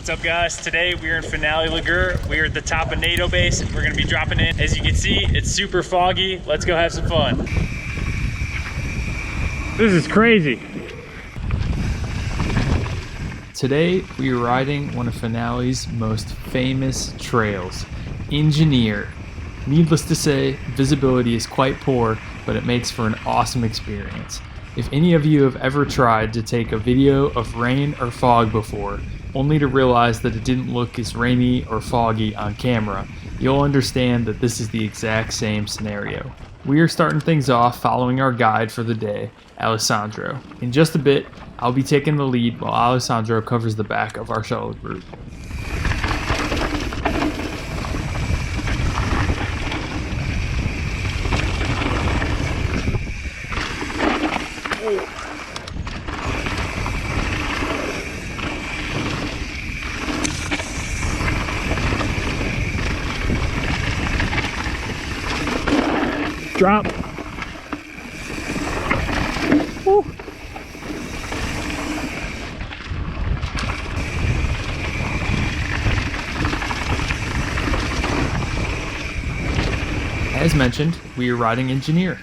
What's up, guys? Today we are in Finale Ligure. We are at the top of NATO base and we're gonna be dropping in. As you can see, it's super foggy. Let's go have some fun. This is crazy. Today we are riding one of Finale's most famous trails, Engineer. Needless to say, visibility is quite poor, but it makes for an awesome experience. If any of you have ever tried to take a video of rain or fog before, only to realize that it didn't look as rainy or foggy on camera, you'll understand that this is the exact same scenario. We are starting things off following our guide for the day, Alessandro. In just a bit, I'll be taking the lead while Alessandro covers the back of our shuttle group. Drop. Woo. As mentioned, we are riding Engineer.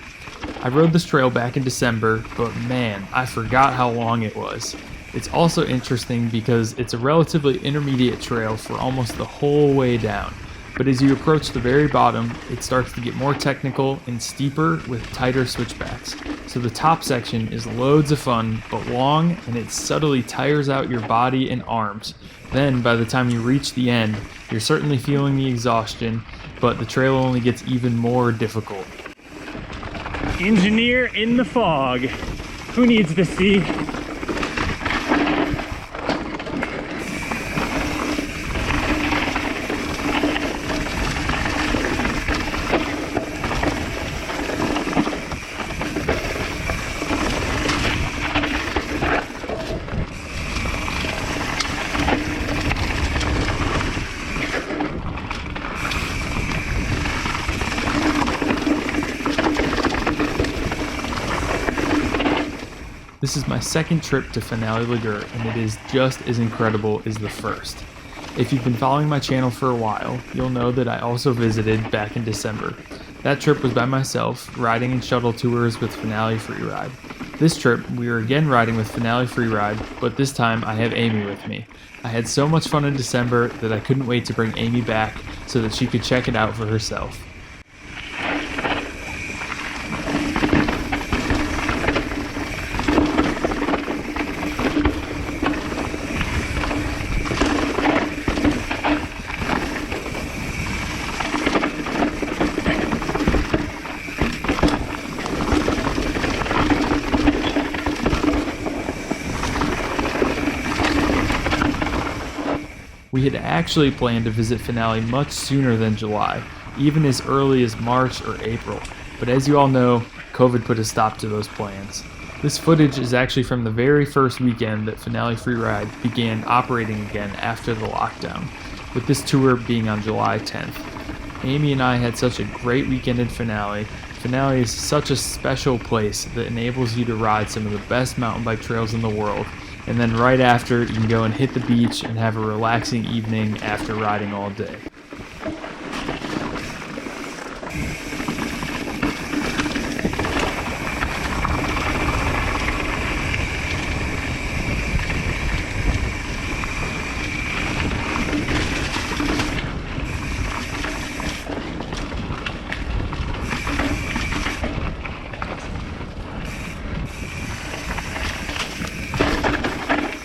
I rode this trail back in December, but man, I forgot how long it was. It's also interesting because it's a relatively intermediate trail for almost the whole way down. But as you approach the very bottom, it starts to get more technical and steeper with tighter switchbacks. So the top section is loads of fun, but long, and it subtly tires out your body and arms. Then by the time you reach the end, you're certainly feeling the exhaustion, but the trail only gets even more difficult. Engineer in the fog. Who needs to see? This is my second trip to Finale Ligure, and it is just as incredible as the first. If you've been following my channel for a while, you'll know that I also visited back in December. That trip was by myself, riding in shuttle tours with Finale Freeride. This trip, we are again riding with Finale Freeride, but this time I have Amy with me. I had so much fun in December that I couldn't wait to bring Amy back so that she could check it out for herself. We had actually planned to visit Finale much sooner than July, even as early as March or April, but as you all know, COVID put a stop to those plans. This footage is actually from the very first weekend that Finale Freeride began operating again after the lockdown, with this tour being on July 10th. Amy and I had such a great weekend in Finale. Finale is such a special place that enables you to ride some of the best mountain bike trails in the world. And then right after, you can go and hit the beach and have a relaxing evening after riding all day.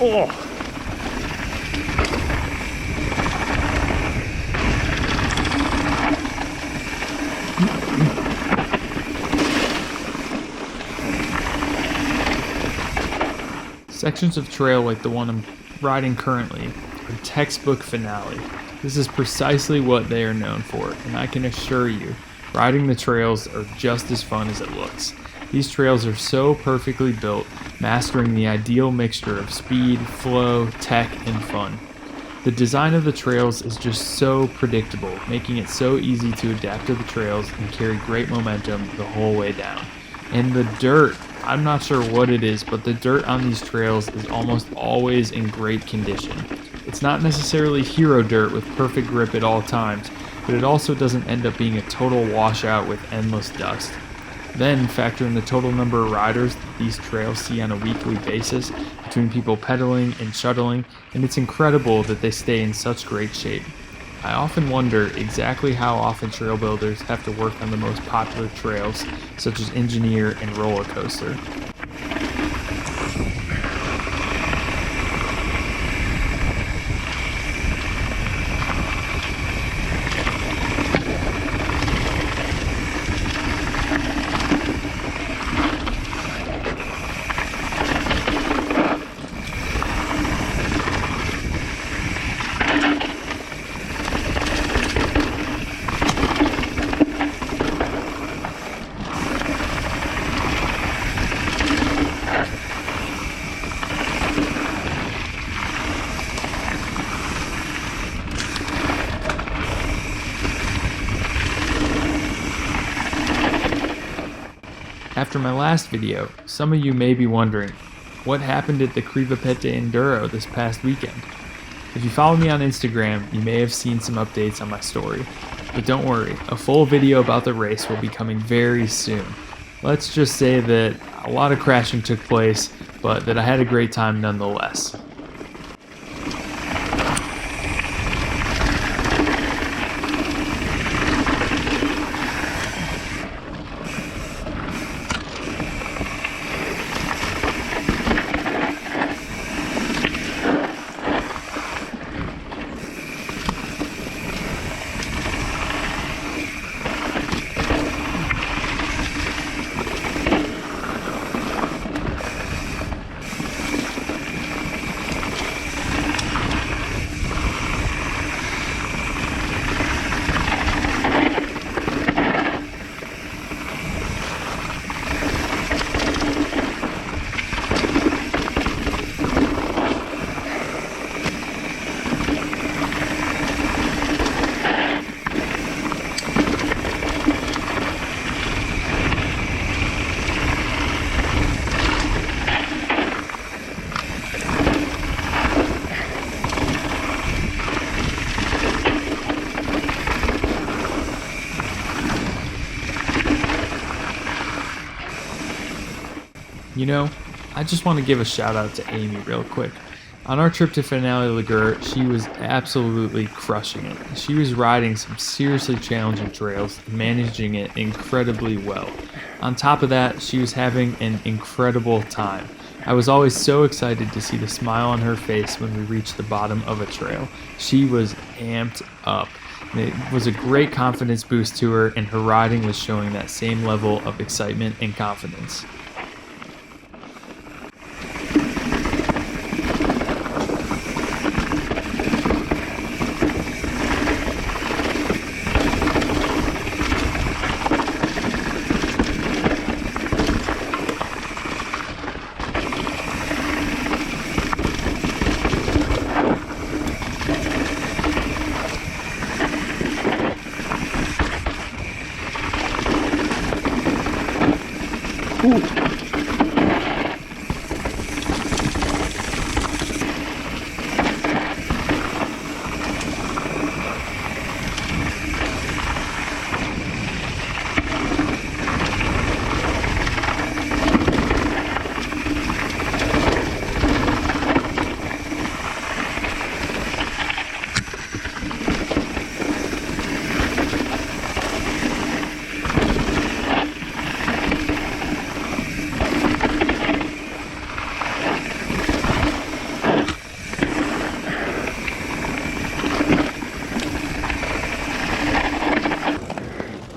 Oh! Sections of trail like the one I'm riding currently are textbook Finale. This is precisely what they are known for, and I can assure you, riding the trails are just as fun as it looks. These trails are so perfectly built, mastering the ideal mixture of speed, flow, tech, and fun. The design of the trails is just so predictable, making it so easy to adapt to the trails and carry great momentum the whole way down. And the dirt, I'm not sure what it is, but the dirt on these trails is almost always in great condition. It's not necessarily hero dirt with perfect grip at all times, but it also doesn't end up being a total washout with endless dust. Then factor in the total number of riders that these trails see on a weekly basis between people pedaling and shuttling, and it's incredible that they stay in such great shape. I often wonder exactly how often trail builders have to work on the most popular trails, such as Engineer and Roller Coaster. After my last video, some of you may be wondering, what happened at the Crivapette Enduro this past weekend? If you follow me on Instagram, you may have seen some updates on my story. But don't worry, a full video about the race will be coming very soon. Let's just say that a lot of crashing took place, but that I had a great time nonetheless. You know, I just want to give a shout out to Amy real quick. On our trip to Finale Ligure, she was absolutely crushing it. She was riding some seriously challenging trails and managing it incredibly well. On top of that, she was having an incredible time. I was always so excited to see the smile on her face when we reached the bottom of a trail. She was amped up. It was a great confidence boost to her, and her riding was showing that same level of excitement and confidence.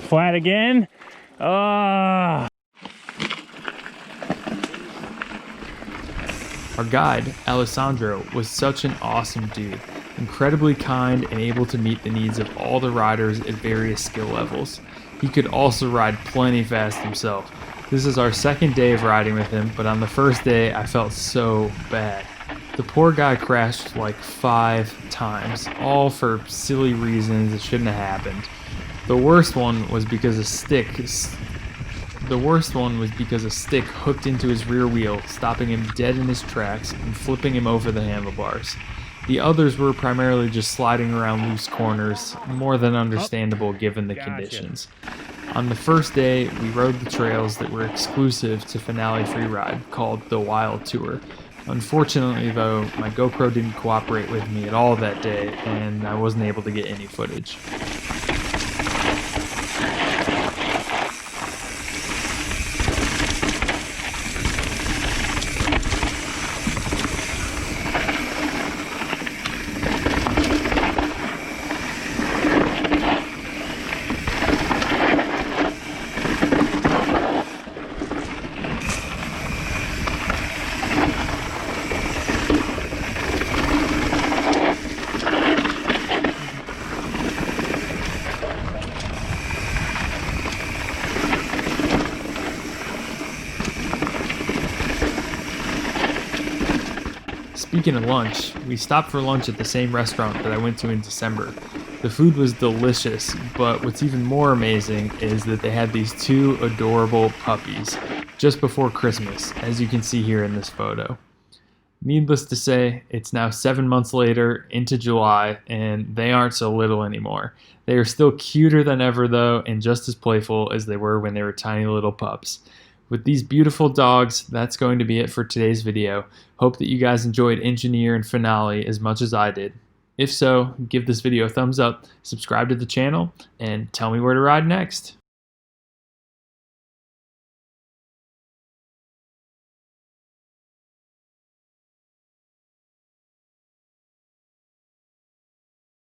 Flat again. Ah. Our guide, Alessandro, was such an awesome dude, incredibly kind and able to meet the needs of all the riders at various skill levels. He could also ride plenty fast himself. This is our second day of riding with him, but on the first day I felt so bad. The poor guy crashed like 5 times, all for silly reasons that shouldn't have happened. The worst one was because a stick hooked into his rear wheel, stopping him dead in his tracks and flipping him over the handlebars. The others were primarily just sliding around loose corners, more than understandable given the conditions. On the first day, we rode the trails that were exclusive to Finale Freeride, called the Wild Tour. Unfortunately though, my GoPro didn't cooperate with me at all that day, and I wasn't able to get any footage. Speaking of lunch, we stopped for lunch at the same restaurant that I went to in December. The food was delicious, but what's even more amazing is that they had these two adorable puppies just before Christmas, as you can see here in this photo. Needless to say, it's now 7 months later into July, and they aren't so little anymore. They are still cuter than ever though, and just as playful as they were when they were tiny little pups. With these beautiful dogs, that's going to be it for today's video. Hope that you guys enjoyed Engineer and Finale as much as I did. If so, give this video a thumbs up, subscribe to the channel, and tell me where to ride next.